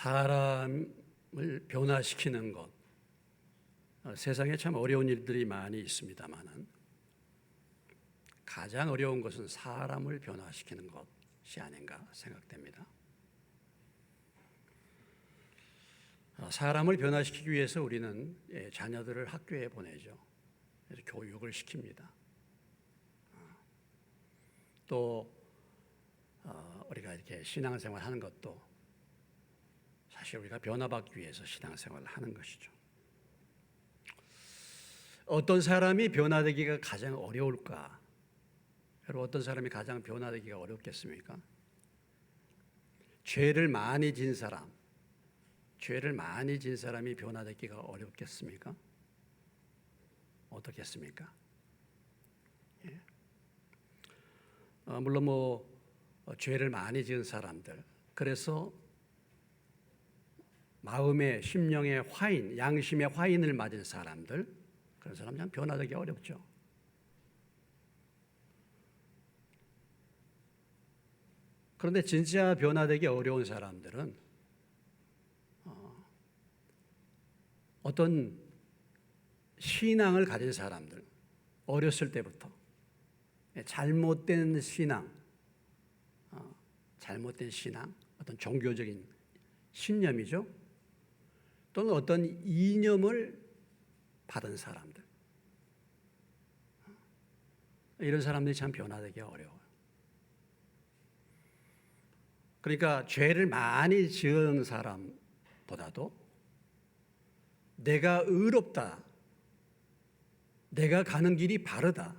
사람을 변화시키는 것, 세상에 참 어려운 일들이 많이 있습니다만은 가장 어려운 것은 사람을 변화시키는 것이 아닌가 생각됩니다. 사람을 변화시키기 위해서 우리는 자녀들을 학교에 보내죠. 그래서 교육을 시킵니다. 또 우리가 이렇게 신앙생활 하는 것도 사실 우리가 변화받기 위해서 신앙생활을 하는 것이죠. 어떤 사람이 변화되기가 가장 어려울까? 여러분, 어떤 사람이 가장 변화되기가 어렵겠습니까? 죄를 많이 진 사람이 변화되기가 어렵겠습니까? 어떻겠습니까? 예. 물론 죄를 많이 지은 사람들, 그래서 마음의 심령의 화인, 양심의 화인을 맞은 사람들, 그런 사람 참 변화되기 어렵죠. 그런데 진짜 변화되기 어려운 사람들은 어떤 신앙을 가진 사람들, 어렸을 때부터 잘못된 신앙, 어떤 종교적인 신념이죠. 또는 어떤 이념을 받은 사람들, 이런 사람들이 참 변화되기 어려워요. 그러니까 죄를 많이 지은 사람보다도 내가 의롭다, 내가 가는 길이 바르다,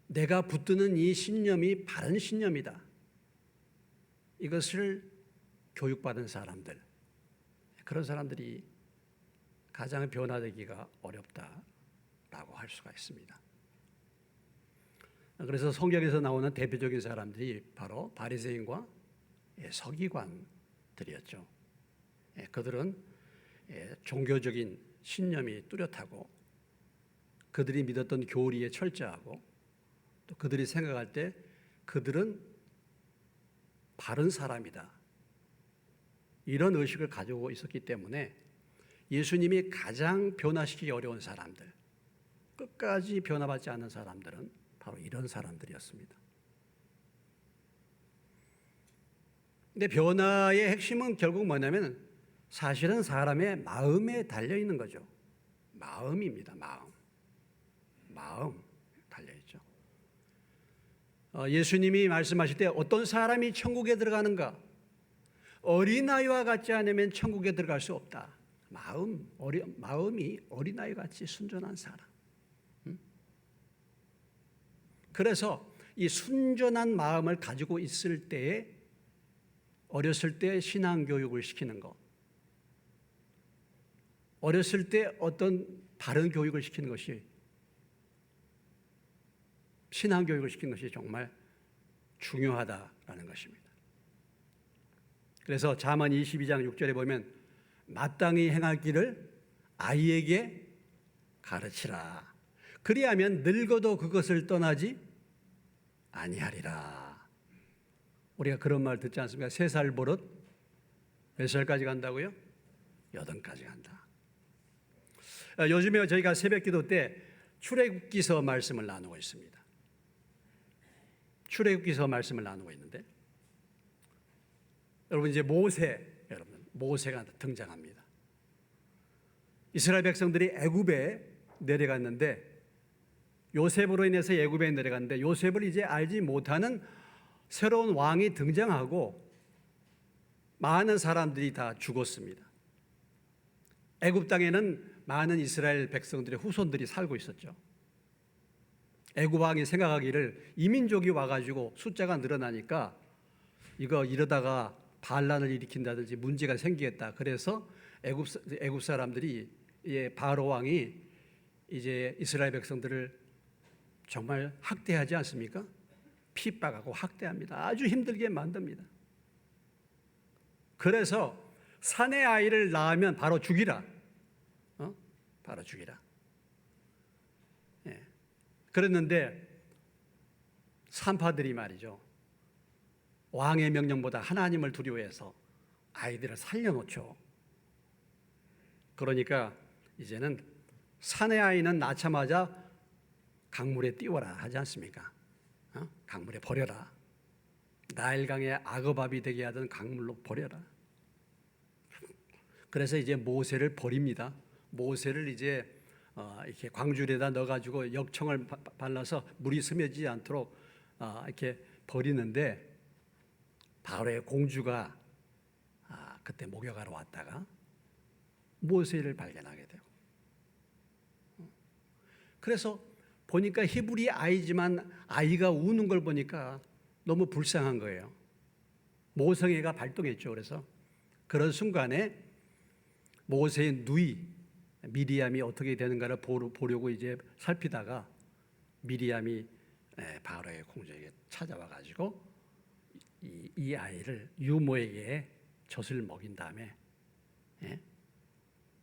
내가 붙드는 이 신념이 바른 신념이다, 이것을 교육받은 사람들, 그런 사람들이 가장 변화되기가 어렵다라고 할 수가 있습니다. 그래서 성경에서 나오는 대표적인 사람들이 바로 바리새인과 서기관들이었죠. 그들은 종교적인 신념이 뚜렷하고 그들이 믿었던 교리에 철저하고 또 그들이 생각할 때 그들은 바른 사람이다, 이런 의식을 가지고 있었기 때문에 예수님이 가장 변화시키기 어려운 사람들, 끝까지 변화받지 않는 사람들은 바로 이런 사람들이었습니다. 근데 변화의 핵심은 결국 뭐냐면 사실은 사람의 마음에 달려 있는 거죠. 마음입니다. 마음 달려있죠. 예수님이 말씀하실 때 어떤 사람이 천국에 들어가는가? 어린아이와 같지 않으면 천국에 들어갈 수 없다. 마음이 어린아이 같이 순전한 사람. 그래서 이 순전한 마음을 가지고 있을 때에 어렸을 때 신앙교육을 시키는 것, 어렸을 때 어떤 바른 교육을 시키는 것이, 신앙교육을 시키는 것이 정말 중요하다라는 것입니다. 그래서 잠언 22장 6절에 보면 마땅히 행할 길을 아이에게 가르치라. 그리하면 늙어도 그것을 떠나지 아니하리라. 우리가 그런 말 듣지 않습니까? 3살 버릇 몇 살까지 간다고요? 8까지 간다. 요즘에 저희가 새벽기도 때 출애굽기서 말씀을 나누고 있습니다. 출애굽기서 말씀을 나누고 있는데 여러분, 이제 모세가 등장합니다. 이스라엘 백성들이 애굽에 내려갔는데 요셉으로 인해서 애굽에 내려갔는데 요셉을 이제 알지 못하는 새로운 왕이 등장하고 많은 사람들이 다 죽었습니다. 애굽 땅에는 많은 이스라엘 백성들의 후손들이 살고 있었죠. 애굽 왕이 생각하기를 이민족이 와가지고 숫자가 늘어나니까 이거 이러다가 반란을 일으킨다든지 문제가 생기겠다. 그래서 애굽 사람들이 바로 왕이 이제 이스라엘 백성들을 정말 학대하지 않습니까? 핍박하고 학대합니다. 아주 힘들게 만듭니다. 그래서 산의 아이를 낳으면 바로 죽이라. 바로 죽이라. 그랬는데 산파들이 말이죠, 왕의 명령보다 하나님을 두려워해서 아이들을 살려놓죠. 그러니까 이제는 사내 아이는 낳자마자 강물에 띄워라 하지 않습니까? 강물에 버려라. 나일강의 악어밥이 되게 하던 강물로 버려라. 그래서 이제 모세를 버립니다. 모세를 이제 이렇게 광줄에다 넣어가지고 역청을 발라서 물이 스며지지 않도록 이렇게 버리는데, 바로의 공주가 그때 목욕하러 왔다가 모세를 발견하게 되고, 그래서 보니까 히브리 아이지만 아이가 우는 걸 보니까 너무 불쌍한 거예요. 모성애가 발동했죠. 그래서 그런 순간에 모세의 누이 미리암이 어떻게 되는가를 보려고 이제 살피다가 미리암이 바로의 공주에게 찾아와 가지고 이 아이를 유모에게 젖을 먹인 다음에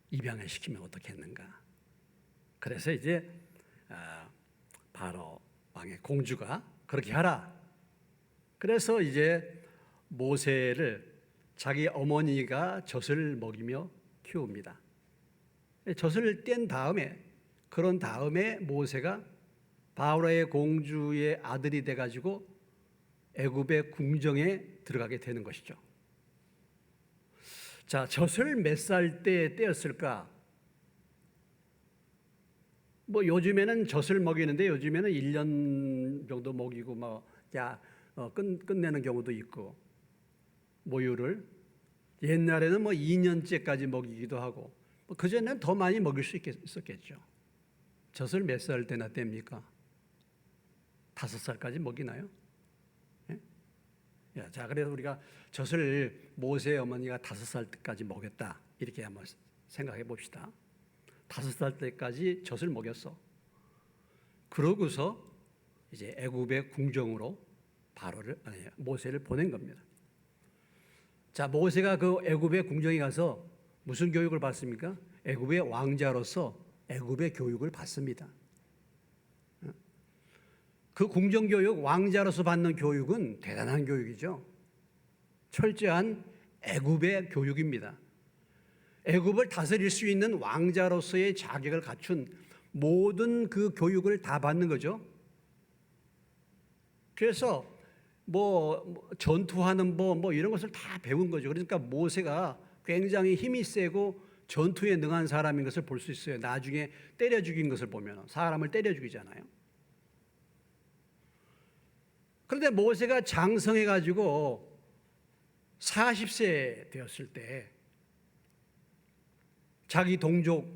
입양을 시키면 어떻겠는가. 그래서 이제 바로 왕의 공주가 그렇게 하라. 그래서 이제 모세를 자기 어머니가 젖을 먹이며 키웁니다. 젖을 뗀 다음에, 그런 다음에 모세가 바로의 공주의 아들이 돼가지고 애굽의 궁정에 들어가게 되는 것이죠. 자, 젖을 몇 살 때 떼었을까? 뭐 요즘에는 젖을 먹이는데 요즘에는 1년 정도 먹이고 끝내는 경우도 있고, 모유를 옛날에는 2년째까지 먹이기도 하고, 그전에는 더 많이 먹일 수 있었겠죠. 젖을 몇 살 때나 뗍니까? 5살까지 먹이나요? 자, 그래서 우리가 젖을 모세의 어머니가 5살 때까지 먹였다, 이렇게 한번 생각해 봅시다. 5살 때까지 젖을 먹였어. 그러고서 이제 애굽의 궁정으로 모세를 보낸 겁니다. 자, 모세가 그 애굽의 궁정에 가서 무슨 교육을 받습니까? 애굽의 왕자로서 애굽의 교육을 받습니다. 그 궁정교육, 왕자로서 받는 교육은 대단한 교육이죠. 철저한 애굽의 교육입니다. 애굽을 다스릴 수 있는 왕자로서의 자격을 갖춘 모든 그 교육을 다 받는 거죠. 그래서 전투하는 법 이런 것을 다 배운 거죠. 그러니까 모세가 굉장히 힘이 세고 전투에 능한 사람인 것을 볼 수 있어요. 나중에 때려 죽인 것을 보면 사람을 때려 죽이잖아요. 그런데 모세가 장성해 가지고 40세 되었을 때 자기 동족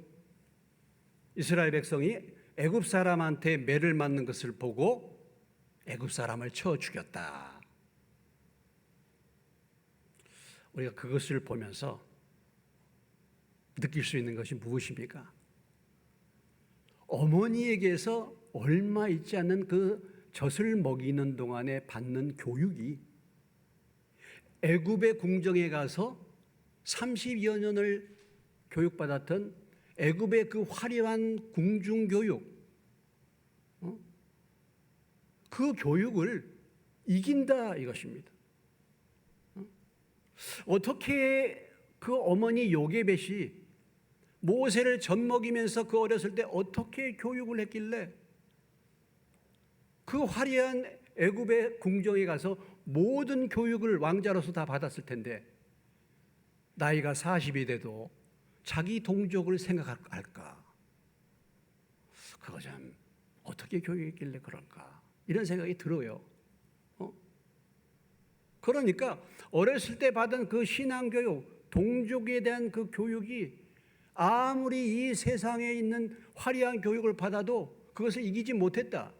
이스라엘 백성이 애굽 사람한테 매를 맞는 것을 보고 애굽 사람을 쳐 죽였다. 우리가 그것을 보면서 느낄 수 있는 것이 무엇입니까? 어머니에게서 얼마 있지 않는 그 젖을 먹이는 동안에 받는 교육이 애굽의 궁정에 가서 30여 년을 교육받았던 애굽의 그 화려한 궁중교육, 그 교육을 이긴다 이것입니다. 어떻게 그 어머니 요게벳이 모세를 젖 먹이면서 그 어렸을 때 어떻게 교육을 했길래 그 화려한 애굽의 궁정에 가서 모든 교육을 왕자로서 다 받았을 텐데 나이가 40이 돼도 자기 동족을 생각할까? 그거 참 어떻게 교육했길래 그럴까? 이런 생각이 들어요. 그러니까 어렸을 때 받은 그 신앙교육, 동족에 대한 그 교육이 아무리 이 세상에 있는 화려한 교육을 받아도 그것을 이기지 못했다.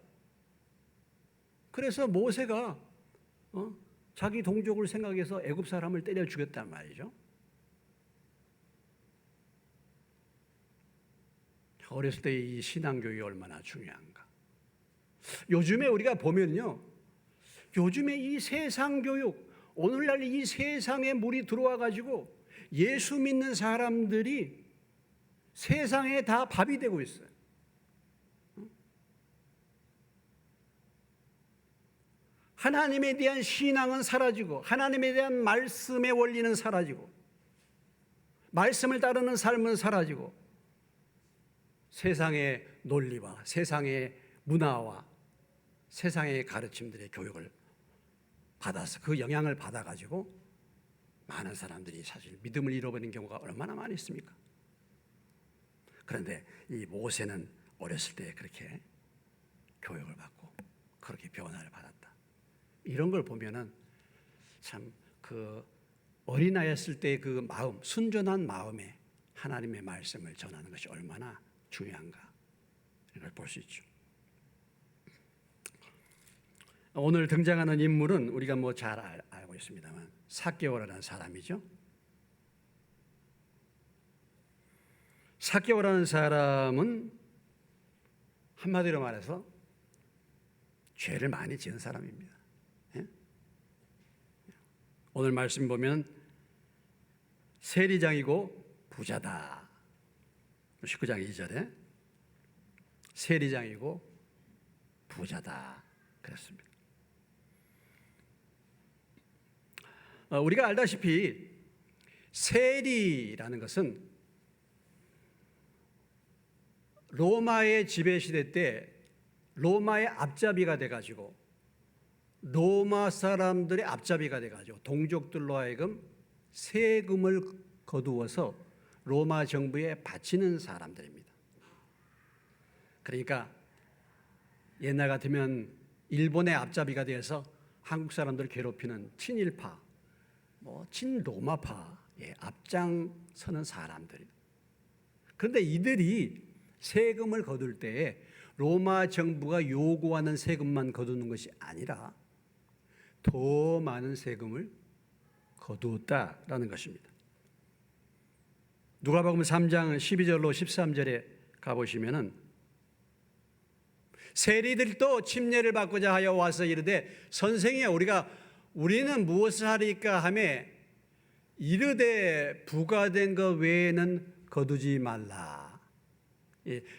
그래서 모세가 자기 동족을 생각해서 애굽 사람을 때려 죽였단 말이죠. 어렸을 때 이 신앙교육이 얼마나 중요한가. 요즘에 우리가 보면요, 요즘에 이 세상 교육, 오늘날 이 세상에 물이 들어와 가지고 예수 믿는 사람들이 세상에 다 밥이 되고 있어요. 하나님에 대한 신앙은 사라지고 하나님에 대한 말씀의 원리는 사라지고 말씀을 따르는 삶은 사라지고 세상의 논리와 세상의 문화와 세상의 가르침들의 교육을 받아서 그 영향을 받아가지고 많은 사람들이 사실 믿음을 잃어버리는 경우가 얼마나 많이 있습니까? 그런데 이 모세는 어렸을 때 그렇게 교육을 받고 그렇게 변화를 받았다. 이런 걸 보면은 참 그 어린아이였을 때 그 마음, 순전한 마음에 하나님의 말씀을 전하는 것이 얼마나 중요한가 이걸 볼 수 있죠. 오늘 등장하는 인물은 우리가 뭐 잘 알고 있습니다만 삭개오라는 사람이죠. 삭개오라는 사람은 한마디로 말해서 죄를 많이 지은 사람입니다. 예? 오늘 말씀 보면 세리장이고 부자다. 19장 2절에 세리장이고 부자다 그랬습니다. 우리가 알다시피 세리라는 것은 로마의 지배시대 때 로마의 앞잡이가 돼가지고 로마 사람들의 앞잡이가 돼가지고 동족들로 하여금 세금을 거두어서 로마 정부에 바치는 사람들입니다. 그러니까 옛날 같으면 일본의 앞잡이가 되어서 한국 사람들을 괴롭히는 친일파, 친로마파에 앞장서는 사람들. 그런데 이들이 세금을 거둘 때에 로마 정부가 요구하는 세금만 거두는 것이 아니라 더 많은 세금을 거두었다라는 것입니다. 누가복음 3장 12절로 13절에 가보시면은 세리들도 침례를 받고자 하여 와서 이르되 선생이여 우리는 무엇을 하리까 하며 이르되 부과된 것 외에는 거두지 말라.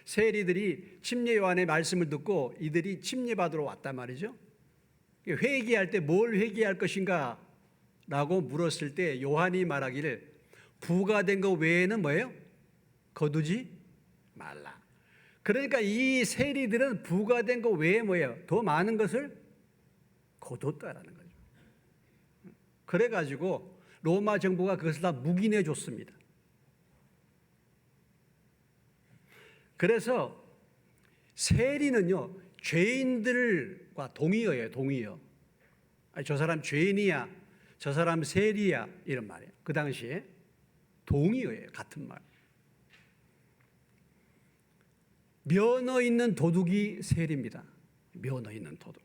세리들이 침례 요한의 말씀을 듣고 이들이 침례 받으러 왔단 말이죠. 회개할 때 뭘 회개할 것인가 라고 물었을 때 요한이 말하기를 부과된 것 외에는 뭐예요? 거두지 말라. 그러니까 이 세리들은 부과된 것 외에 뭐예요? 더 많은 것을 거뒀다라는 거죠. 그래가지고 로마 정부가 그것을 다 묵인해 줬습니다. 그래서 세리는요 죄인들과 동의어예요. 동의어. 저 사람 죄인이야, 저 사람 세리야 이런 말이에요. 그 당시에 동의어예요. 같은 말. 면허 있는 도둑이 세리입니다. 면허 있는 도둑.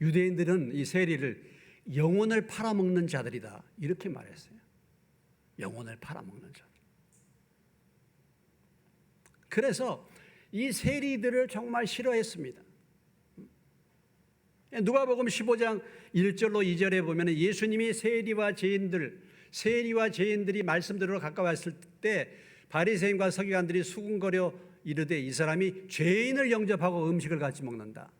유대인들은 이 세리를 영혼을 팔아먹는 자들이다 이렇게 말했어요. 영혼을 팔아먹는 자들. 그래서 이 세리들을 정말 싫어했습니다. 누가복음 15장 1절로 2절에 보면 예수님이 세리와 죄인들이 말씀 들으러 가까웠을 때 바리새인과 서기관들이 수군거려 이르되 이 사람이 죄인을 영접하고 음식을 같이 먹는다.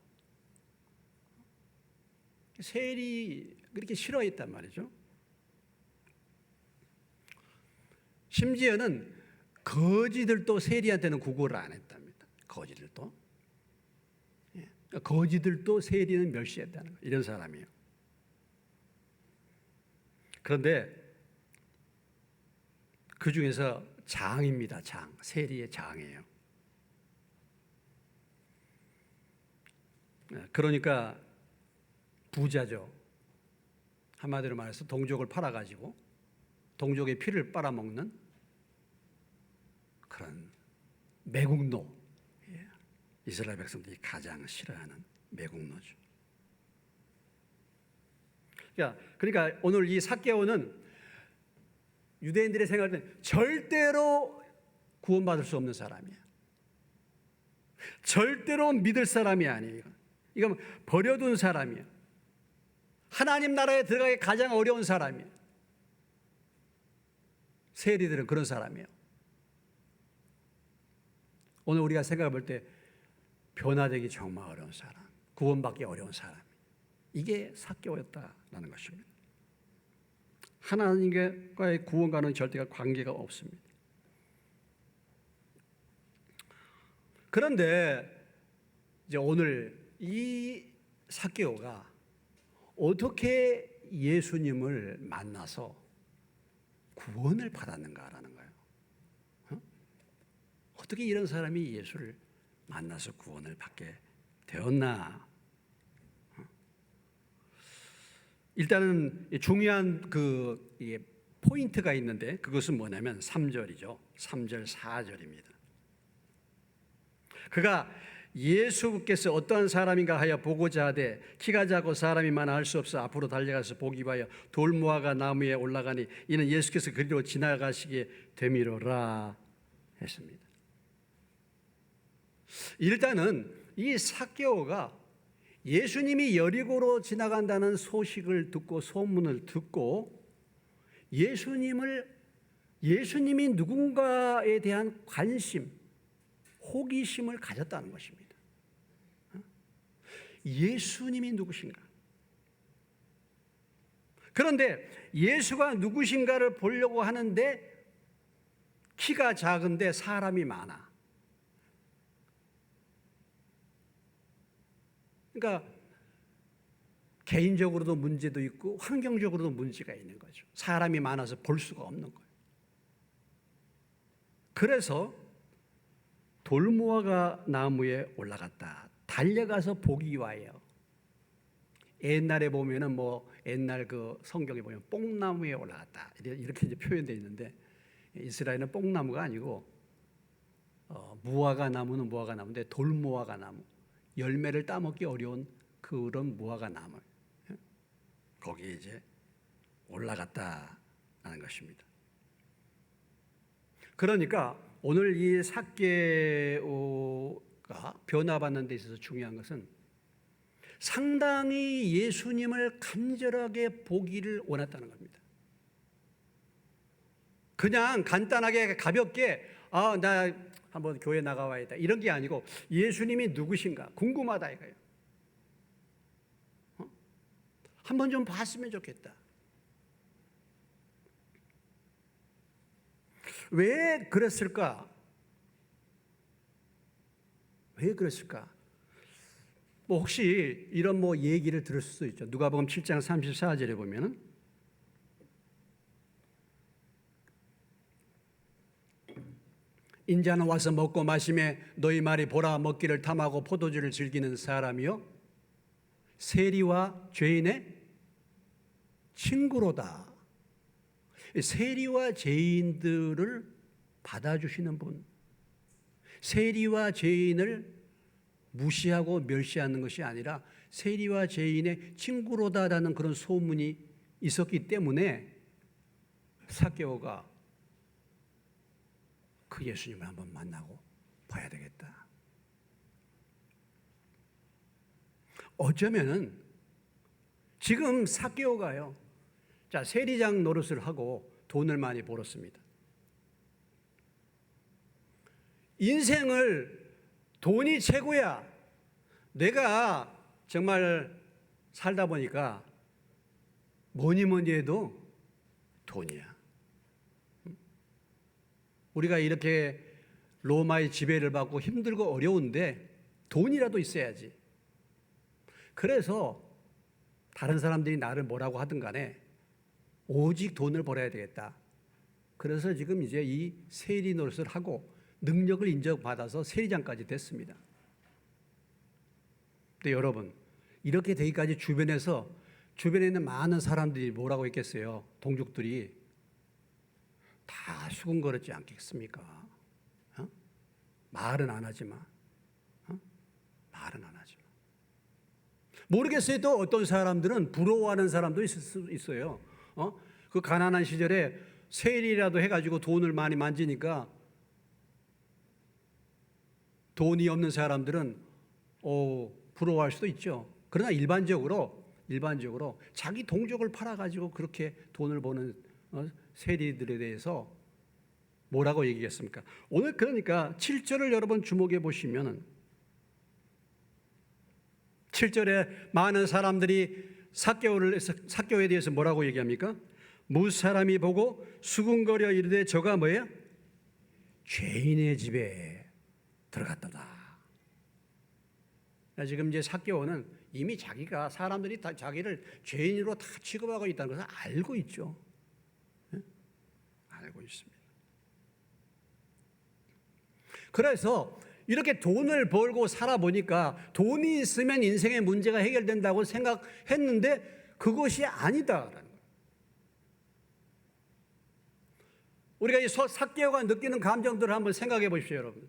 세리 그렇게 싫어했단 말이죠. 심지어는 거지들도 세리한테는 구걸을 안 했답니다. 거지들도. 거지들도 세리는 멸시했다는 거예요. 이런 사람이에요. 그런데 그 중에서 장입니다. 장. 세리의 장이에요. 그러니까 부자죠. 한마디로 말해서 동족을 팔아가지고 동족의 피를 빨아먹는 그런 매국노. 이스라엘 백성들이 가장 싫어하는 매국노죠. 그러니까 오늘 이 삭개오는 유대인들의 생각할 때 절대로 구원받을 수 없는 사람이야. 절대로 믿을 사람이 아니에요. 이건 버려둔 사람이야. 하나님 나라에 들어가기 가장 어려운 사람이야. 세리들은 그런 사람이에요. 오늘 우리가 생각해 볼 때 변화되기 정말 어려운 사람. 구원받기 어려운 사람. 이게 삭개오였다라는 것입니다. 하나님과의 구원과는 절대가 관계가 없습니다. 그런데 이제 오늘 이 삭개오가 어떻게 예수님을 만나서 구원을 받았는가라는 거예요. 어떻게 이런 사람이 예수를 만나서 구원을 받게 되었나? 일단은 중요한 포인트가 있는데 그것은 뭐냐면 3절이죠. 3절, 4절입니다. 그가 예수께서 어떠한 사람인가 하여 보고자 하되 키가 작고 사람이 많아 알 수 없어 앞으로 달려가서 보기 위하여 돌무화과 나무에 올라가니 이는 예수께서 그리로 지나가시게 되미로라 했습니다. 일단은 이 삭개오가 예수님이 여리고로 지나간다는 소식을 듣고 소문을 듣고 예수님이 누군가에 대한 관심, 호기심을 가졌다는 것입니다. 예수님이 누구신가? 그런데 예수가 누구신가를 보려고 하는데 키가 작은데 사람이 많아. 그러니까 개인적으로도 문제도 있고 환경적으로도 문제가 있는 거죠. 사람이 많아서 볼 수가 없는 거예요. 그래서 돌무화과 나무에 올라갔다. 달려가서 보기 위하여. 옛날에 보면은 옛날 성경에 보면 뽕나무에 올라갔다. 이렇게 이제 표현되어 있는데 이스라엘은 뽕나무가 아니고 무화과 나무는 무화과 나무인데 돌무화과 나무. 열매를 따먹기 어려운 그런 무화과 나무. 거기에 이제 올라갔다라는 것입니다. 그러니까 오늘 이 삭개오가 변화받는 데 있어서 중요한 것은 상당히 예수님을 간절하게 보기를 원했다는 겁니다. 그냥 간단하게 가볍게 나 한번 교회 나가와야겠다 이런 게 아니고 예수님이 누구신가 궁금하다 이거예요. 한번 좀 봤으면 좋겠다. 왜 그랬을까? 왜 그랬을까? 혹시 이런 얘기를 들을 수도 있죠. 누가복음 7장 34절에 보면은 인자는 와서 먹고 마시매 너희 말이 보라 먹기를 탐하고 포도주를 즐기는 사람이요 세리와 죄인의 친구로다. 세리와 죄인들을 받아주시는 분, 세리와 죄인을 무시하고 멸시하는 것이 아니라 세리와 죄인의 친구로다라는 그런 소문이 있었기 때문에 삭개오가 그 예수님을 한번 만나고 봐야 되겠다. 어쩌면은 지금 삭개오가요. 자, 세리장 노릇을 하고 돈을 많이 벌었습니다. 인생을 돈이 최고야. 내가 정말 살다 보니까 뭐니 해도 돈이야. 우리가 이렇게 로마의 지배를 받고 힘들고 어려운데 돈이라도 있어야지. 그래서 다른 사람들이 나를 뭐라고 하든 간에 오직 돈을 벌어야 되겠다. 그래서 지금 이제 이 세리 노릇을 하고 능력을 인정받아서 세리장까지 됐습니다. 근데 여러분, 이렇게 되기까지 주변에 있는 많은 사람들이 뭐라고 했겠어요? 동족들이 다 수군거렸지 않겠습니까? 말은 안 하지만, 말은 안 하지만. 모르겠어요. 또 어떤 사람들은 부러워하는 사람도 있을 수 있어요. 그 가난한 시절에 세일이라도 해가지고 돈을 많이 만지니까 돈이 없는 사람들은 부러워할 수도 있죠. 그러나 일반적으로 자기 동족을 팔아가지고 그렇게 돈을 버는 세리들에 대해서 뭐라고 얘기했습니까? 오늘 그러니까 7절을 여러분 주목해 보시면은 7절에 많은 사람들이 삭개오에 대해서 뭐라고 얘기합니까? 무사람이 보고 수군거려 이르되 저가 뭐예요? 죄인의 집에 들어갔다. 지금 이제 삭개오는 이미 자기가 사람들이 다 자기를 죄인으로 다 취급하고 있다는 것을 알고 있죠. 네? 알고 있습니다. 그래서 이렇게 돈을 벌고 살아보니까 돈이 있으면 인생의 문제가 해결된다고 생각했는데 그것이 아니다라는 거예요. 우리가 이 삭개오가 느끼는 감정들을 한번 생각해 보십시오, 여러분.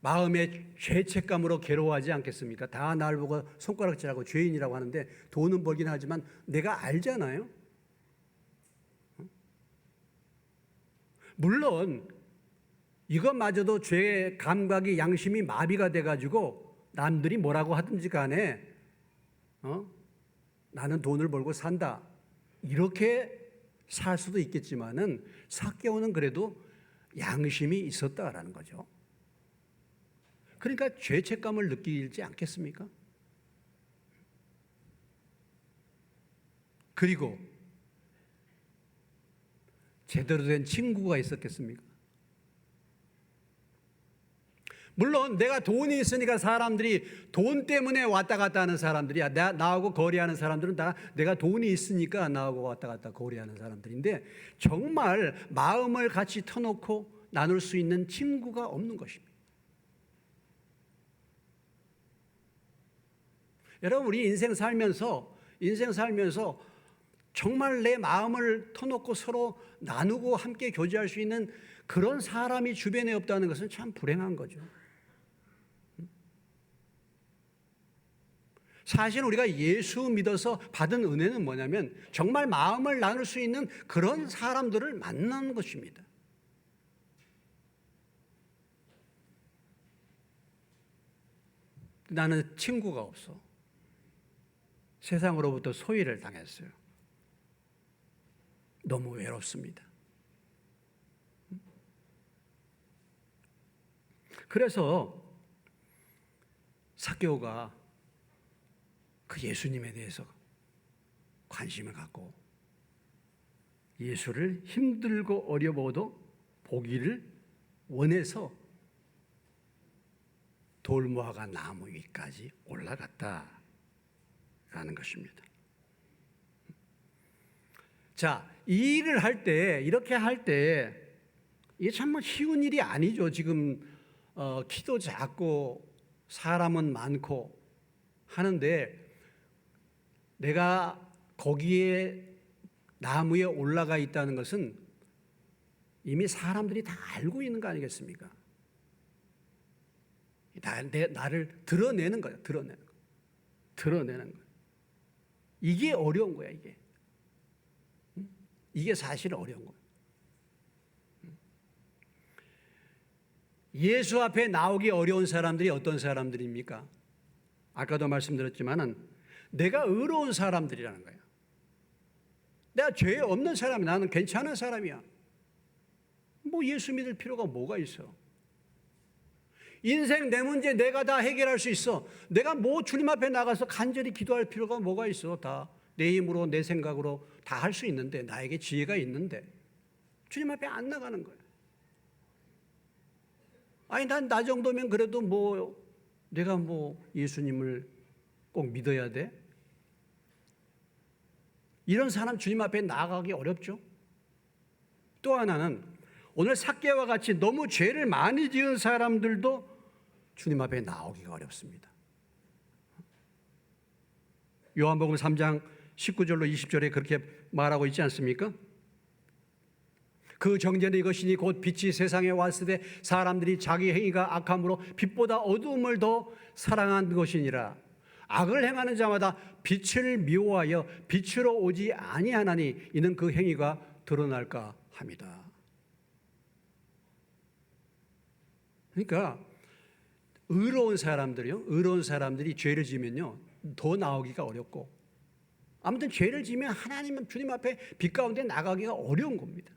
마음의 죄책감으로 괴로워하지 않겠습니까? 다 날 보고 손가락질하고 죄인이라고 하는데 돈은 벌긴 하지만 내가 알잖아요. 물론 이것마저도 죄의 감각이 양심이 마비가 돼가지고 남들이 뭐라고 하든지 간에 나는 돈을 벌고 산다 이렇게 살 수도 있겠지만은 삭개오는 그래도 양심이 있었다라는 거죠. 그러니까 죄책감을 느끼지 않겠습니까? 그리고 제대로 된 친구가 있었겠습니까? 물론 내가 돈이 있으니까 사람들이 돈 때문에 왔다 갔다 하는 사람들이야. 나하고 거래하는 사람들은 다 내가 돈이 있으니까 나하고 왔다 갔다 거래하는 사람들인데 정말 마음을 같이 터놓고 나눌 수 있는 친구가 없는 것입니다. 여러분 우리 인생 살면서 정말 내 마음을 터놓고 서로 나누고 함께 교제할 수 있는 그런 사람이 주변에 없다는 것은 참 불행한 거죠. 사실 우리가 예수 믿어서 받은 은혜는 뭐냐면 정말 마음을 나눌 수 있는 그런 사람들을 만나는 것입니다. 나는 친구가 없어. 세상으로부터 소외를 당했어요. 너무 외롭습니다. 그래서 삭개오가 그 예수님에 대해서 관심을 갖고 예수를 힘들고 어려워도 보기를 원해서 돌무화과 나무 위까지 올라갔다라는 것입니다. 자, 이 일을 할 때, 이렇게 할 때, 이게 참 쉬운 일이 아니죠. 지금 키도 작고 사람은 많고 하는데 내가 거기에 나무에 올라가 있다는 것은 이미 사람들이 다 알고 있는 거 아니겠습니까? 나를 드러내는 거예요. 드러내는 거예요. 이게 어려운 거야, 이게. 이게 사실 어려운 거예요. 예수 앞에 나오기 어려운 사람들이 어떤 사람들입니까? 아까도 말씀드렸지만은 내가 의로운 사람들이라는 거예요. 내가 죄 없는 사람이야. 나는 괜찮은 사람이야. 뭐 예수 믿을 필요가 뭐가 있어? 인생 내 문제 내가 다 해결할 수 있어. 내가 뭐 주님 앞에 나가서 간절히 기도할 필요가 뭐가 있어? 다 내 힘으로 내 생각으로 다 할 수 있는데 나에게 지혜가 있는데 주님 앞에 안 나가는 거예요. 아니 난 나 정도면 그래도 뭐 내가 뭐 예수님을 꼭 믿어야 돼? 이런 사람 주님 앞에 나가기 어렵죠. 또 하나는 오늘 삭개와 같이 너무 죄를 많이 지은 사람들도 주님 앞에 나오기가 어렵습니다. 요한복음 3장 19절로 20절에 그렇게 말하고 있지 않습니까? 그 정죄는 이것이니 곧 빛이 세상에 왔을 때 사람들이 자기 행위가 악함으로 빛보다 어두움을 더 사랑한 것이니라. 악을 행하는 자마다 빛을 미워하여 빛으로 오지 아니하나니 이는 그 행위가 드러날까 합니다. 그러니까 의로운 사람들이 죄를 지면요 더 나오기가 어렵고 아무튼 죄를 지면 하나님은 주님 앞에 빛 가운데 나가기가 어려운 겁니다.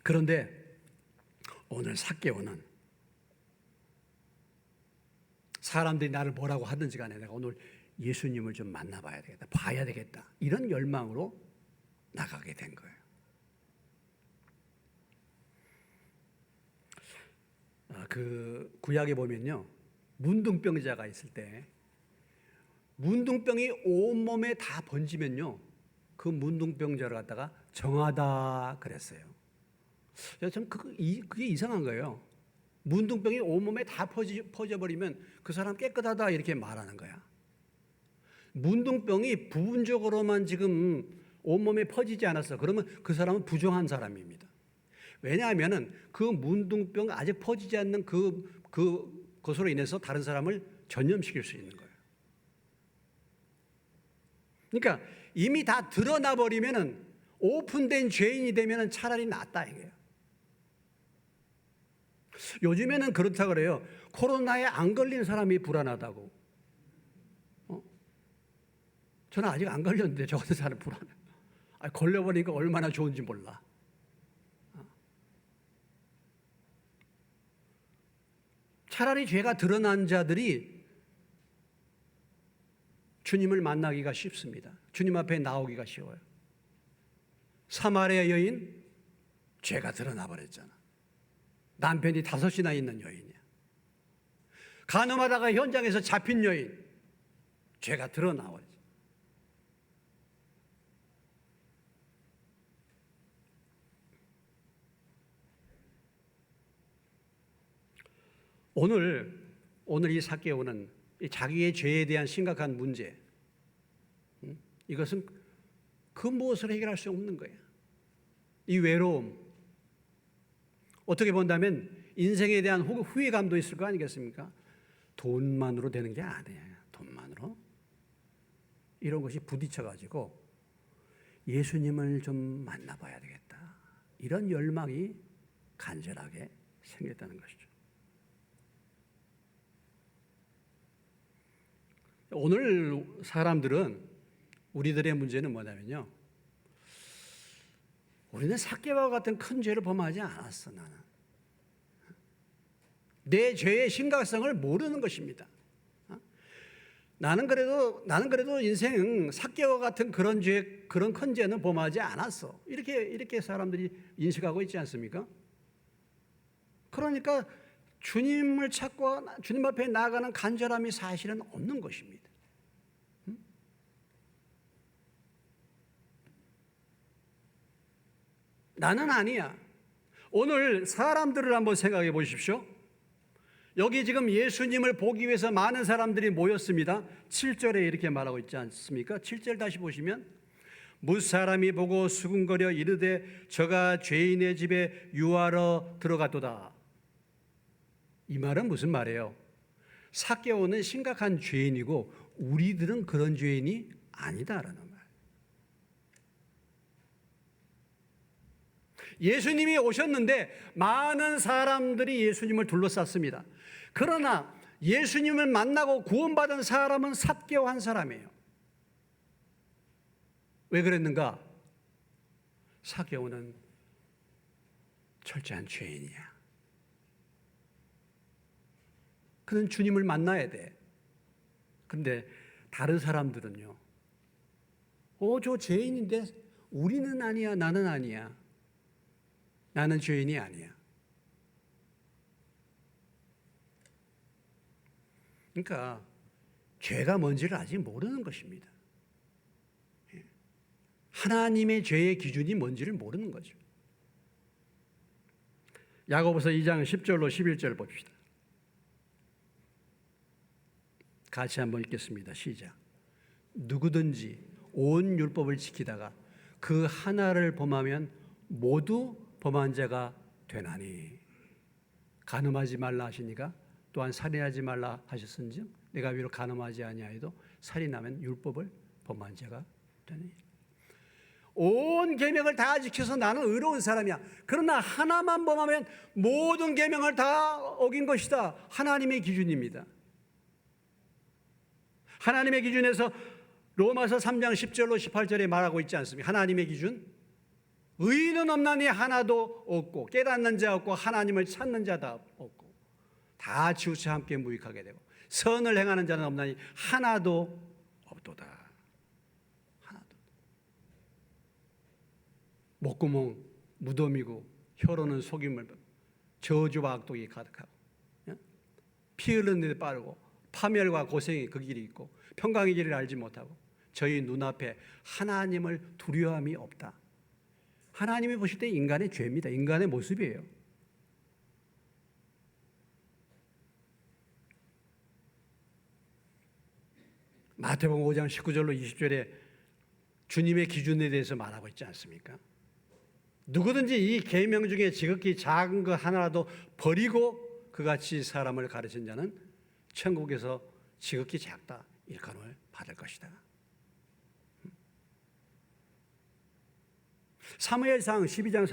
그런데 오늘 삭개오는 사람들이 나를 뭐라고 하든지 간에 내가 오늘 예수님을 좀 만나봐야 되겠다, 봐야 되겠다, 이런 열망으로 나가게 된 거예요. 그 구약에 보면요, 문둥병자가 있을 때 문둥병이 온몸에 다 번지면요, 그 문둥병자를 갖다가 정하다 그랬어요. 전 그게 이상한 거예요. 문둥병이 온몸에 다 퍼져버리면 그 사람 깨끗하다 이렇게 말하는 거야. 문둥병이 부분적으로만 지금 온몸에 퍼지지 않았어. 그러면 그 사람은 부정한 사람입니다. 왜냐하면 그 문둥병 아직 퍼지지 않는 그것으로 인해서 다른 사람을 전염시킬 수 있는 거예요. 그러니까 이미 다 드러나 버리면은, 오픈된 죄인이 되면은 차라리 낫다 이게요. 요즘에는 그렇다 그래요. 코로나에 안 걸린 사람이 불안하다고. 저는 아직 안 걸렸는데 저 같은 사람 불안해. 걸려버리니까 얼마나 좋은지 몰라. 차라리 죄가 드러난 자들이 주님을 만나기가 쉽습니다. 주님 앞에 나오기가 쉬워요. 사마리아 여인, 죄가 드러나 버렸잖아. 남편이 5이나 있는 여인이야. 간음하다가 현장에서 잡힌 여인, 죄가 드러나버렸어. 오늘 이 삭개오는 자기의 죄에 대한 심각한 문제, 이것은 그 무엇을 해결할 수 없는 거예요. 이 외로움, 어떻게 본다면 인생에 대한 후회감도 있을 거 아니겠습니까? 돈만으로 되는 게 아니에요. 돈만으로 이런 것이 부딪혀가지고 예수님을 좀 만나봐야 되겠다, 이런 열망이 간절하게 생겼다는 것이죠. 오늘 사람들은, 우리들의 문제는 뭐냐면요, 우리는 삭개와 같은 큰 죄를 범하지 않았어. 나는 내 죄의 심각성을 모르는 것입니다. 나는 그래도 인생 삭개와 같은 그런 죄, 그런 큰 죄는 범하지 않았어. 이렇게 사람들이 인식하고 있지 않습니까? 그러니까 주님을 찾고 주님 앞에 나아가는 간절함이 사실은 없는 것입니다. 나는 아니야. 오늘 사람들을 한번 생각해 보십시오. 여기 지금 예수님을 보기 위해서 많은 사람들이 모였습니다. 7절에 이렇게 말하고 있지 않습니까? 7절 다시 보시면, 무사람이 보고 수군거려 이르되 저가 죄인의 집에 유하러 들어갔도다. 이 말은 무슨 말이에요? 삭개오는 심각한 죄인이고 우리들은 그런 죄인이 아니다라는 말. 예수님이 오셨는데 많은 사람들이 예수님을 둘러쌌습니다. 그러나 예수님을 만나고 구원받은 사람은 삭개오 한 사람이에요. 왜 그랬는가? 삭개오는 철저한 죄인이야. 그는 주님을 만나야 돼. 그런데 다른 사람들은요, 저 죄인인데 우리는 아니야, 나는 아니야. 나는 죄인이 아니야. 그러니까 죄가 뭔지를 아직 모르는 것입니다. 하나님의 죄의 기준이 뭔지를 모르는 거죠. 야고보서 2장 10절로 11절 봅시다. 같이 한번 읽겠습니다. 시작. 누구든지 온 율법을 지키다가 그 하나를 범하면 모두 범한 자가 되나니, 간음하지 말라 하시니까 또한 살인하지 말라 하셨은즉 내가 비록 간음하지 아니하여도 살인하면 율법을 범한 자가 되니. 온 계명을 다 지켜서 나는 의로운 사람이야. 그러나 하나만 범하면 모든 계명을 다 어긴 것이다. 하나님의 기준입니다. 하나님의 기준에서 로마서 3장 10절로 18절에 말하고 있지 않습니까? 하나님의 기준, 의인은 없나니 하나도 없고 깨닫는 자 없고 하나님을 찾는 자도 없고 다 치우쳐 함께 무익하게 되고 선을 행하는 자는 없나니 하나도 없도다. 하나도. 목구멍 무덤이고 혀로는 속임을 저주와 악독이 가득하고 피 흘리는 데 빠르고 파멸과 고생이 그 길이 있고 평강의 길을 알지 못하고 저희 눈앞에 하나님을 두려움이 없다. 하나님이 보실 때 인간의 죄입니다. 인간의 모습이에요. 마태복음 5장 19절로 20절에 주님의 기준에 대해서 말하고 있지 않습니까? 누구든지 이 계명 중에 지극히 작은 것 하나라도 버리고 그같이 사람을 가르친 자는 천국에서 지극히 작다 일컬음을 받을 것이다. 사무엘상 12장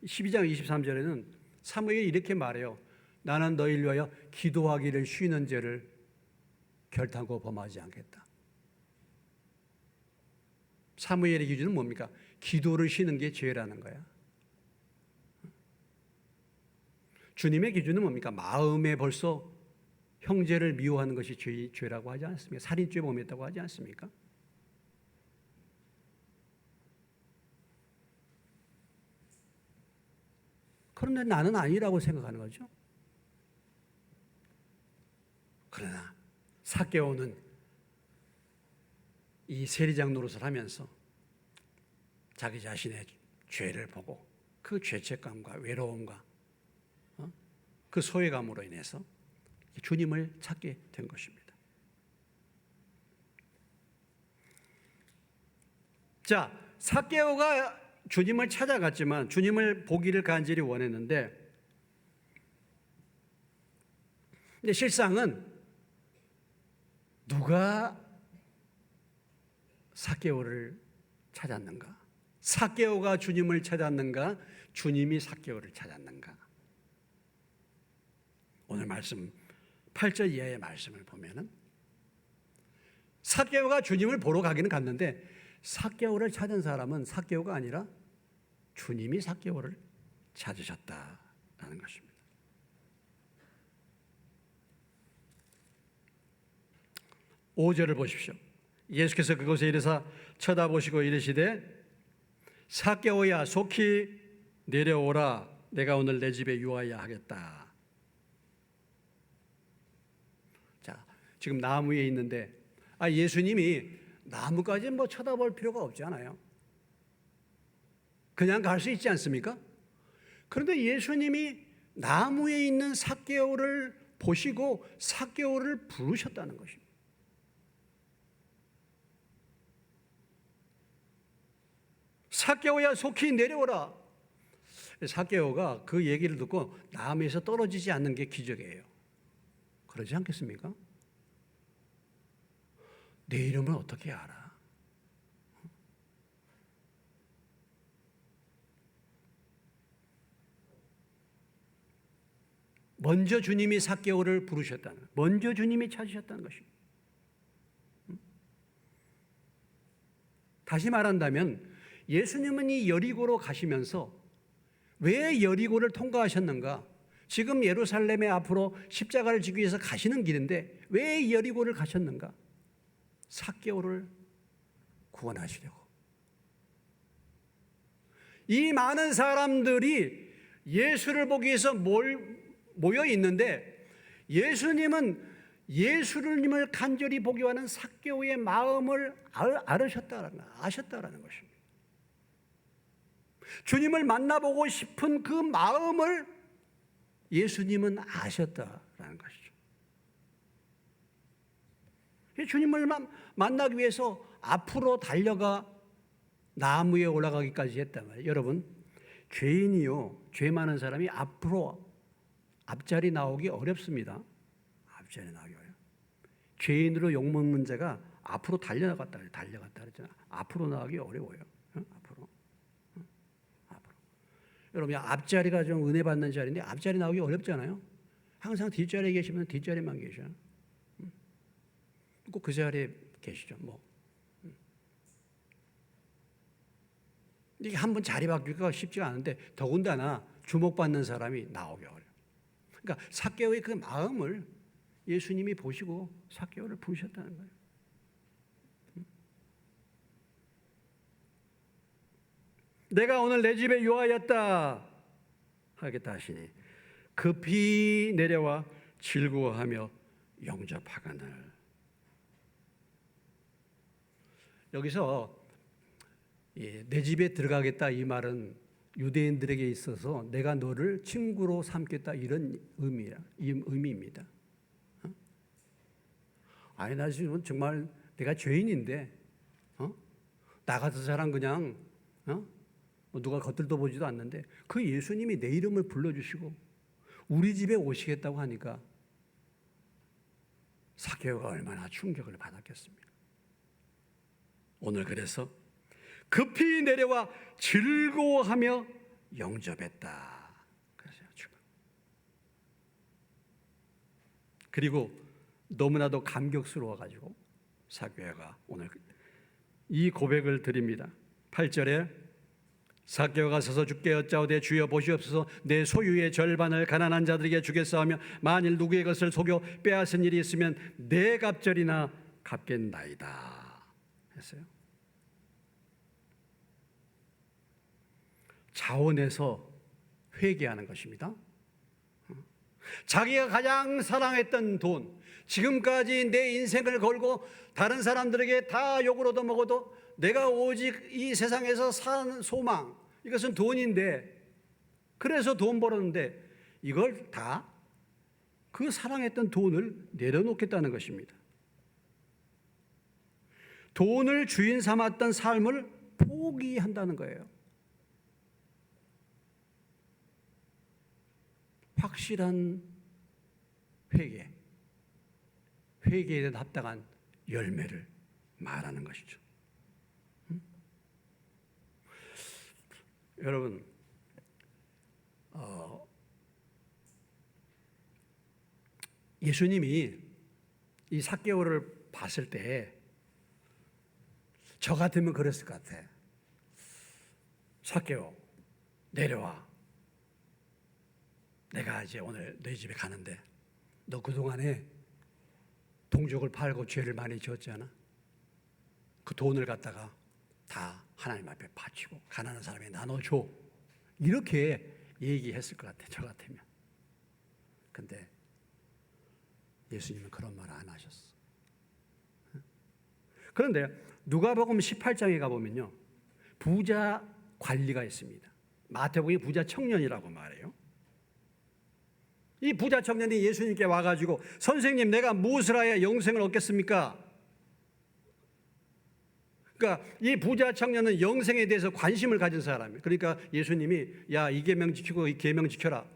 23절에는 사무엘이 이렇게 말해요. 나는 너희를 위하여 기도하기를 쉬는 죄를 결탄코 범하지 않겠다. 사무엘의 기준은 뭡니까? 기도를 쉬는 게 죄라는 거야. 주님의 기준은 뭡니까? 마음에 벌써 형제를 미워하는 것이 죄라고 하지 않습니까? 살인죄 범했다고 하지 않습니까? 그런데 나는 아니라고 생각하는 거죠. 그러나 삭개오는 이 세리장 노릇을 하면서 자기 자신의 죄를 보고 그 죄책감과 외로움과 그 소외감으로 인해서 주님을 찾게 된 것입니다. 자, 삭개오가 주님을 찾아갔지만 주님을 보기를 간절히 원했는데 근데 실상은 누가 삭개오를 찾았는가? 삭개오가 주님을 찾았는가? 주님이 삭개오를 찾았는가? 오늘 말씀 8절 이하의 말씀을 보면은 삭개오가 주님을 보러 가기는 갔는데 삭개오를 찾은 사람은 삭개오가 아니라 주님이 삭개오를 찾으셨다라는 것입니다. 5절을 보십시오. 예수께서 그곳에 이르사 쳐다보시고 이르시되 삭개오야 속히 내려오라 내가 오늘 내 집에 유하여 하겠다. 자, 지금 나무 위에 있는데 예수님이 나무까지 뭐 쳐다볼 필요가 없잖아요. 그냥 갈 수 있지 않습니까? 그런데 예수님이 나무에 있는 삭개오를 보시고 삭개오를 부르셨다는 것입니다. 삭개오야 속히 내려오라. 삭개오가 그 얘기를 듣고 나무에서 떨어지지 않는 게 기적이에요. 그러지 않겠습니까? 내 이름을 어떻게 알아? 먼저 주님이 삭개오를 부르셨다는, 먼저 주님이 찾으셨다는 것입니다. 다시 말한다면 예수님은 이 여리고로 가시면서 왜 여리고를 통과하셨는가? 지금 예루살렘에 앞으로 십자가를 지기 위해서 가시는 길인데 왜 여리고를 가셨는가? 삭개오를 구원하시려고. 이 많은 사람들이 예수를 보기 위해서 모여 있는데 예수님은 예수님을 간절히 보기 원하는 삭개오의 마음을 아셨다라는 것입니다. 주님을 만나보고 싶은 그 마음을 예수님은 아셨다라는 것이죠. 주님을 만나기 위해서 앞으로 달려가 나무에 올라가기까지 했단 말이에요. 여러분, 죄인이요, 죄 많은 사람이 앞자리 나오기 어렵습니다. 앞자리 나오기 어려워요. 죄인으로 욕먹는 자가 앞으로 달려갔다 그랬잖아요. 앞으로 나가기 어려워요. 앞으로. 여러분, 앞자리가 좀 은혜 받는 자리인데 앞자리 나오기 어렵잖아요. 항상 뒷자리에 계시면 뒷자리만 계셔요. 꼭 그 자리에 계시죠. 이게 한번 자리 바뀌기가 쉽지가 않은데 더군다나 주목받는 사람이 나오기 어려워요. 그러니까 삭개오의 그 마음을 예수님이 보시고 삭개오를 부르셨다는 거예요. 내가 오늘 내 집에 유하였다 하겠다 하시니 급히 내려와 즐거워하며 영접하거늘. 여기서 내 집에 들어가겠다 이 말은 유대인들에게 있어서 내가 너를 친구로 삼겠다 이런 의미입니다. 아니 나 지금 정말 내가 죄인인데 나 같은 사람 그냥 누가 겉들도 보지도 않는데 그 예수님이 내 이름을 불러주시고 우리 집에 오시겠다고 하니까 삭개오가 얼마나 충격을 받았겠습니까? 오늘 그래서 급히 내려와 즐거워하며 영접했다. 그리고 너무나도 감격스러워가지고 삭개오가 오늘 이 고백을 드립니다. 8절에 삭개오가 서서 주께 여짜오되 주여 보시옵소서 내 소유의 절반을 가난한 자들에게 주겠사오며 만일 누구의 것을 속여 빼앗은 일이 있으면 내 갑절이나 갚겠나이다 했어요. 자원에서 회개하는 것입니다. 자기가 가장 사랑했던 돈, 지금까지 내 인생을 걸고 다른 사람들에게 다 욕을 얻어먹어도 내가 오직 이 세상에서 사는 소망, 이것은 돈인데, 그래서 돈 벌었는데 이걸 다 그 사랑했던 돈을 내려놓겠다는 것입니다. 돈을 주인 삼았던 삶을 포기한다는 거예요. 확실한 회개에 대한 합당한 열매를 말하는 것이죠. 여러분, 예수님이 이 삭개오를 봤을 때 저 같으면 그랬을 것 같아. 삭개오, 내려와. 내가 이제 오늘 너희 집에 가는데 너 그동안에 동족을 팔고 죄를 많이 지었잖아. 그 돈을 갖다가 다 하나님 앞에 바치고 가난한 사람에게 나눠줘. 이렇게 얘기했을 것 같아, 저 같으면. 근데 예수님은 그런 말 안 하셨어. 그런데 누가복음 18장에 가보면요, 부자 관리가 있습니다. 마태복음이 부자 청년이라고 말해요. 이 부자 청년이 예수님께 와가지고 선생님 내가 무엇을 하여 영생을 얻겠습니까? 그러니까 이 부자 청년은 영생에 대해서 관심을 가진 사람이에요. 그러니까 예수님이 야, 이 계명 지키고 이 계명 지켜라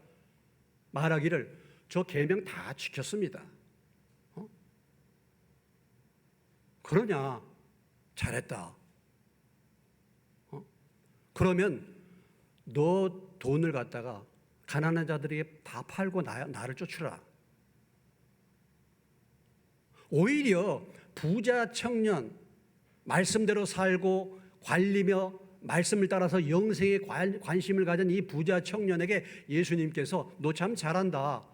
말하기를 저 계명 다 지켰습니다. 그러냐? 잘했다. 그러면 너 돈을 갖다가 가난한 자들에게 다 팔고 나를 쫓으라. 오히려 부자 청년, 말씀대로 살고 관리며 말씀을 따라서 영생에 관심을 가진 이 부자 청년에게 예수님께서 너 참 잘한다.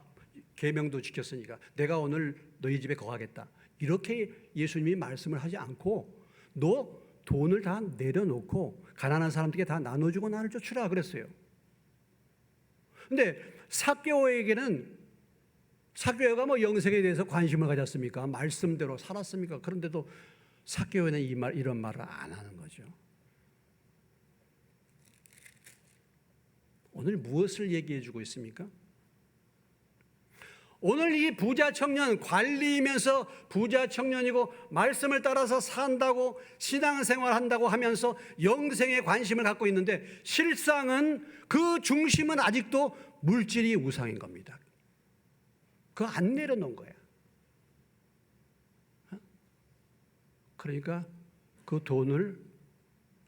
계명도 지켰으니까 내가 오늘 너희 집에 거하겠다. 이렇게 예수님이 말씀을 하지 않고 너 돈을 다 내려놓고 가난한 사람들에게 다 나눠주고 나를 쫓으라 그랬어요. 근데 삭개오가 뭐 영생에 대해서 관심을 가졌습니까? 말씀대로 살았습니까? 그런데도 삭개오는 이런 말을 안 하는 거죠. 오늘 무엇을 얘기해 주고 있습니까? 오늘 이 부자 청년, 관리이면서 부자 청년이고 말씀을 따라서 산다고 신앙생활 한다고 하면서 영생에 관심을 갖고 있는데 실상은 그 중심은 아직도 물질이 우상인 겁니다. 그거 안 내려놓은 거야. 그러니까 그 돈을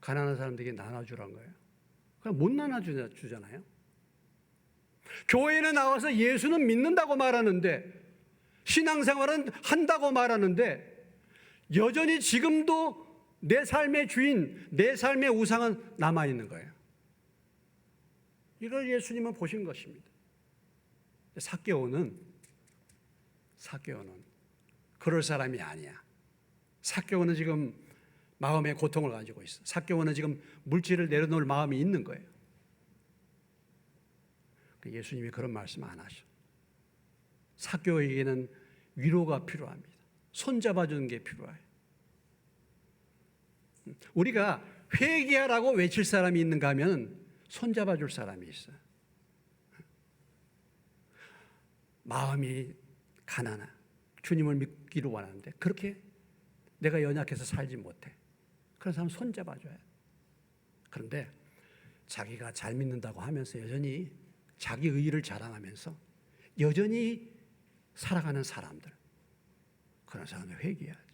가난한 사람들에게 나눠주란 거예요. 그럼 못 나눠주잖아요. 교회는 나와서 예수는 믿는다고 말하는데 신앙생활은 한다고 말하는데 여전히 지금도 내 삶의 주인, 내 삶의 우상은 남아있는 거예요. 이걸 예수님은 보신 것입니다. 삭개오는 그럴 사람이 아니야. 삭개오는 지금 마음의 고통을 가지고 있어. 삭개오는 지금 물질을 내려놓을 마음이 있는 거예요. 예수님이 그런 말씀 안 하셔. 삭개오에게는 위로가 필요합니다. 손잡아주는 게 필요해요. 우리가 회개하라고 외칠 사람이 있는가 하면 손잡아줄 사람이 있어요. 마음이 가난한 주님을 믿기를 원하는데 그렇게 내가 연약해서 살지 못해. 그런 사람 손잡아줘야 돼. 그런데 자기가 잘 믿는다고 하면서 여전히 자기 의의를 자랑하면서 여전히 살아가는 사람들, 그런 사람을 회개해야죠.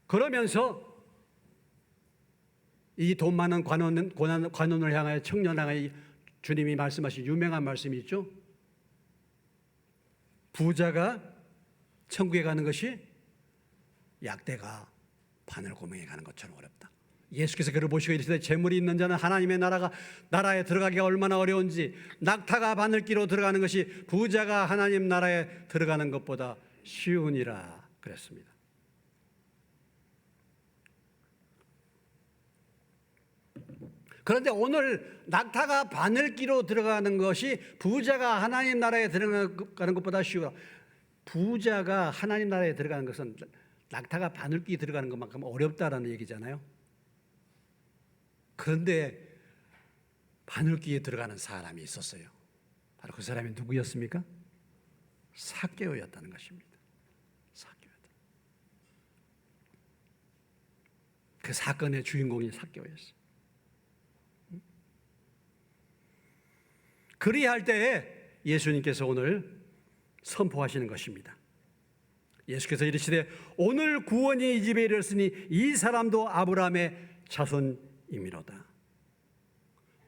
그러면서 이 돈 많은 관원을 향하여 청년을 향하여 주님이 말씀하신 유명한 말씀이 있죠. 부자가 천국에 가는 것이 약대가 바늘구멍에 가는 것처럼 어렵다. 예수께서 그를 보시고 이르시되 재물이 있는 자는 하나님의 나라에 들어가기가 얼마나 어려운지 낙타가 바늘기로 들어가는 것이 부자가 하나님 나라에 들어가는 것보다 쉬우니라 그랬습니다. 그런데 오늘 낙타가 바늘기로 들어가는 것이 부자가 하나님 나라에 들어가는 것보다 쉬워. 부자가 하나님 나라에 들어가는 것은 낙타가 바늘기 들어가는 것만큼 어렵다라는 얘기잖아요. 그런데 바늘기에 들어가는 사람이 있었어요. 바로 그 사람이 누구였습니까? 삭개오였다는 것입니다. 삭개오였다. 그 사건의 주인공이 삭개오였어요. 그리할 때에 예수님께서 오늘 선포하시는 것입니다. 예수께서 이르시되 오늘 구원이 이 집에 이르렀으니 이 사람도 아브라함의 자손이미로다.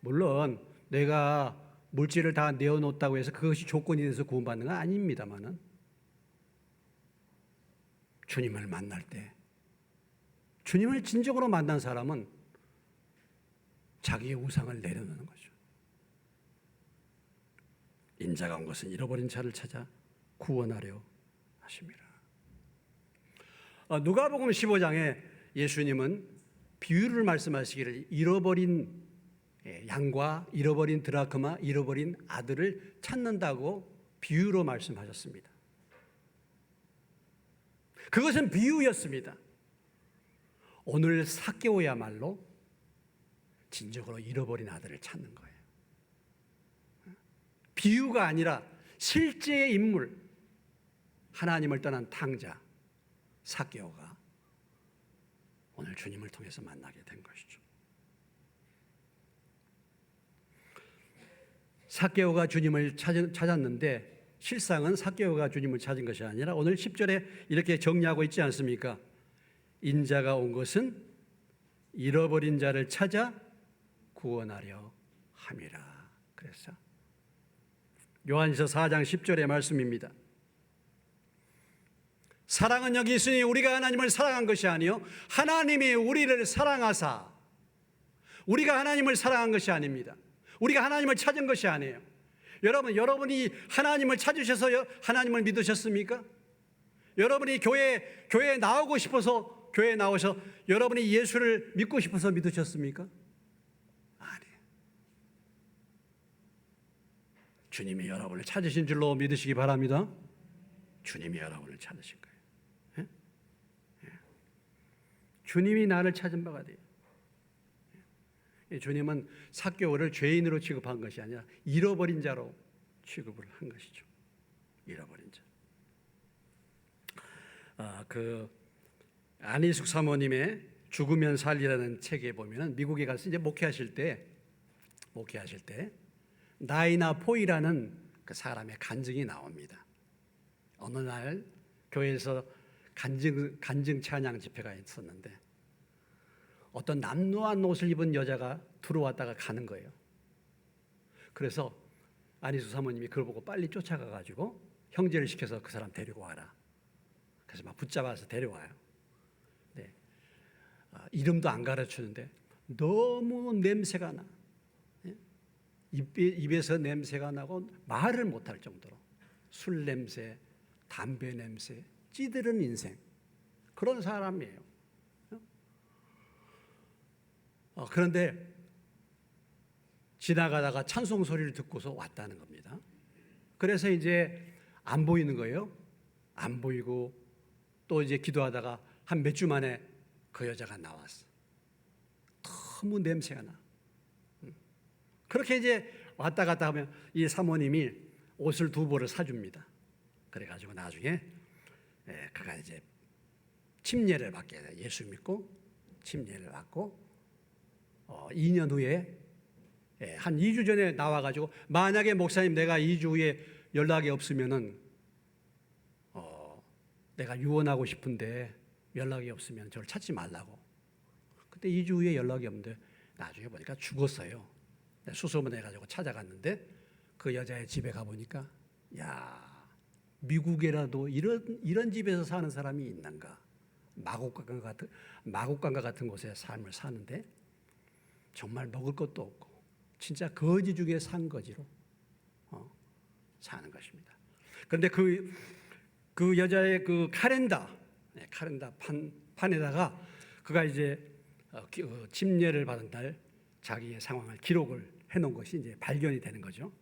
물론 내가 물질을 다 내어놓았다고 해서 그것이 조건이 돼서 구원받는 건 아닙니다만은 주님을 만날 때 주님을 진정으로 만난 사람은 자기의 우상을 내려놓는 거죠. 인자가 온 것은 잃어버린 자를 찾아 구원하려 하심이라. 누가복음 15장에 예수님은 비유를 말씀하시기를 잃어버린 양과 잃어버린 드라크마, 잃어버린 아들을 찾는다고 비유로 말씀하셨습니다. 그것은 비유였습니다. 오늘 삭개오야말로 진정으로 잃어버린 아들을 찾는 거예요. 비유가 아니라 실제의 인물, 하나님을 떠난 탕자 삭개오가 오늘 주님을 통해서 만나게 된 것이죠. 삭개오가 주님을 찾았는데 실상은 삭개오가 주님을 찾은 것이 아니라 오늘 10절에 이렇게 정리하고 있지 않습니까? 인자가 온 것은 잃어버린 자를 찾아 구원하려 함이라. 그래서 요한일서 4장 10절의 말씀입니다. 사랑은 여기 있으니 우리가 하나님을 사랑한 것이 아니요 하나님이 우리를 사랑하사, 우리가 하나님을 사랑한 것이 아닙니다. 우리가 하나님을 찾은 것이 아니에요. 여러분이 하나님을 찾으셔서 하나님을 믿으셨습니까? 여러분이 교회에 나오고 싶어서 교회에 나오셔 여러분이 예수를 믿고 싶어서 믿으셨습니까? 아니에요. 주님이 여러분을 찾으신 줄로 믿으시기 바랍니다. 주님이 여러분을 찾으신 거예요. 예? 예. 주님이 나를 찾은 바가 돼요. 예. 주님은 삭개오를 죄인으로 취급한 것이 아니라 잃어버린 자로 취급을 한 것이죠. 잃어버린 자. 안희숙 사모님의 죽으면 살리라는 책에 보면은 미국에 가서 이제 목회하실 때 나이나 포이라는 그 사람의 간증이 나옵니다. 어느 날 교회에서 간증 찬양 집회가 있었는데 어떤 남루한 옷을 입은 여자가 들어왔다가 가는 거예요. 그래서 안희수 사모님이 그걸 보고 빨리 쫓아가 가지고 형제를 시켜서 그 사람 데리고 와라. 그래서 막 붙잡아서 데려와요. 네. 이름도 안 가르치는데 너무 냄새가 나. 예? 입에서 냄새가 나고 말을 못할 정도로 술 냄새, 담배 냄새, 찌드는 인생, 그런 사람이에요. 그런데 지나가다가 찬송 소리를 듣고서 왔다는 겁니다. 그래서 이제 안 보이는 거예요. 안 보이고 또 이제 기도하다가 한 몇 주 만에 그 여자가 나왔어. 너무 냄새가 나. 그렇게 이제 왔다 갔다 하면 이 사모님이 옷을 2벌을 사줍니다. 그래가지고 나중에 그가 이제 침례를 받게 돼. 예수 믿고 침례를 받고 2년 후에 한 2주 전에 나와가지고 만약에 목사님 내가 2주 후에 연락이 없으면은 내가 유언하고 싶은데 연락이 없으면 저를 찾지 말라고. 그때 2주 후에 연락이 없는데 나중에 보니까 죽었어요. 수소문해가지고 찾아갔는데 그 여자의 집에 가보니까 야, 미국에라도 이런 집에서 사는 사람이 있는가. 마곡간과 같은 곳에 삶을 사는데 정말 먹을 것도 없고 진짜 거지 중에 산 거지로 사는 것입니다. 그런데 그 여자의 그 카렌다 판에다가 그가 이제 침례를 받은 날 자기의 상황을 기록을 해놓은 것이 이제 발견이 되는 거죠.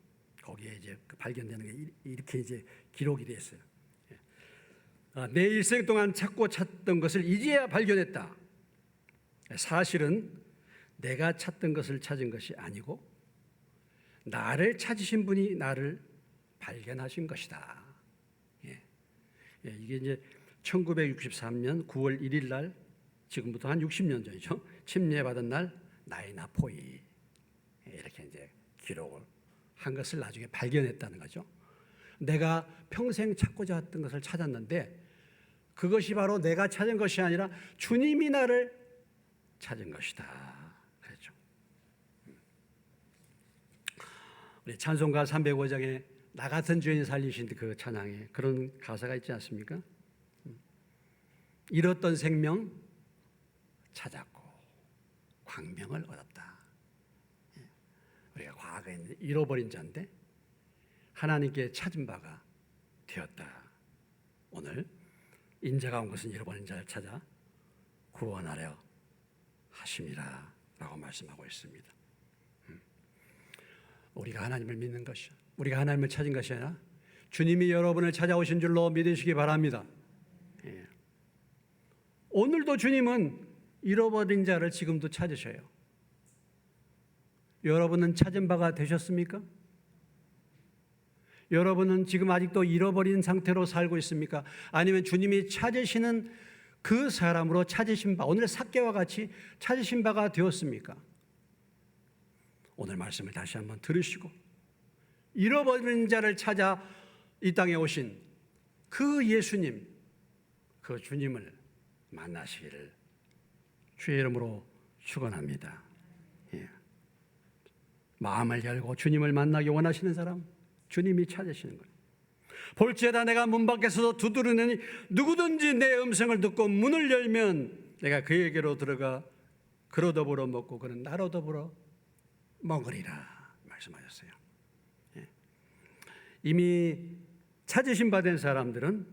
거기에 이제 그 발견되는 게 이렇게 이제 기록이 됐어요. 내 일생 동안 찾고 찾던 것을 이제야 발견했다. 사실은 내가 찾던 것을 찾은 것이 아니고 나를 찾으신 분이 나를 발견하신 것이다. 이게 이제 1963년 9월 1일 날, 지금부터 한 60년 전이죠. 침례받은 날 나의 나포이, 이렇게 이제 기록을 한 것을 나중에 발견했다는 거죠. 내가 평생 찾고자 했던 것을 찾았는데 그것이 바로 내가 찾은 것이 아니라 주님이 나를 찾은 것이다. 그랬죠. 우리 찬송가 305장에 나 같은 죄인 살리신 그 찬양에 그런 가사가 있지 않습니까? 잃었던 생명 찾았고 광명을 얻었다. 우리가 과거에 잃어버린 자인데 하나님께 찾은 바가 되었다. 오늘 인자가 온 것은 잃어버린 자를 찾아 구원하려 하심이라 라고 말씀하고 있습니다. 우리가 하나님을 믿는 것이요, 우리가 하나님을 찾은 것이 아니라 주님이 여러분을 찾아오신 줄로 믿으시기 바랍니다. 오늘도 주님은 잃어버린 자를 지금도 찾으셔요. 여러분은 찾은 바가 되셨습니까? 여러분은 지금 아직도 잃어버린 상태로 살고 있습니까? 아니면 주님이 찾으시는 그 사람으로 찾으신 바, 오늘 삭개와 같이 찾으신 바가 되었습니까? 오늘 말씀을 다시 한번 들으시고 잃어버린 자를 찾아 이 땅에 오신 그 예수님, 그 주님을 만나시기를 주의 이름으로 축원합니다. 마음을 열고 주님을 만나기 원하시는 사람, 주님이 찾으시는 거예요. 볼지어다 내가 문 밖에서 두드리느니 누구든지 내 음성을 듣고 문을 열면 내가 그에게로 들어가 그로 더불어 먹고 그는 나로 더불어 먹으리라 말씀하셨어요. 이미 찾으신 바 된 사람들은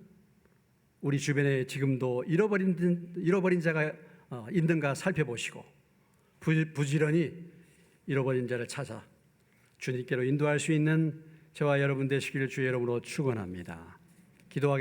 우리 주변에 지금도 잃어버린 자가 있는가 살펴보시고 부지런히 잃어버린 자를 찾아 주님께로 인도할 수 있는 저와 여러분 되시기를 주의 이름으로 축원합니다. 기도하겠습니다.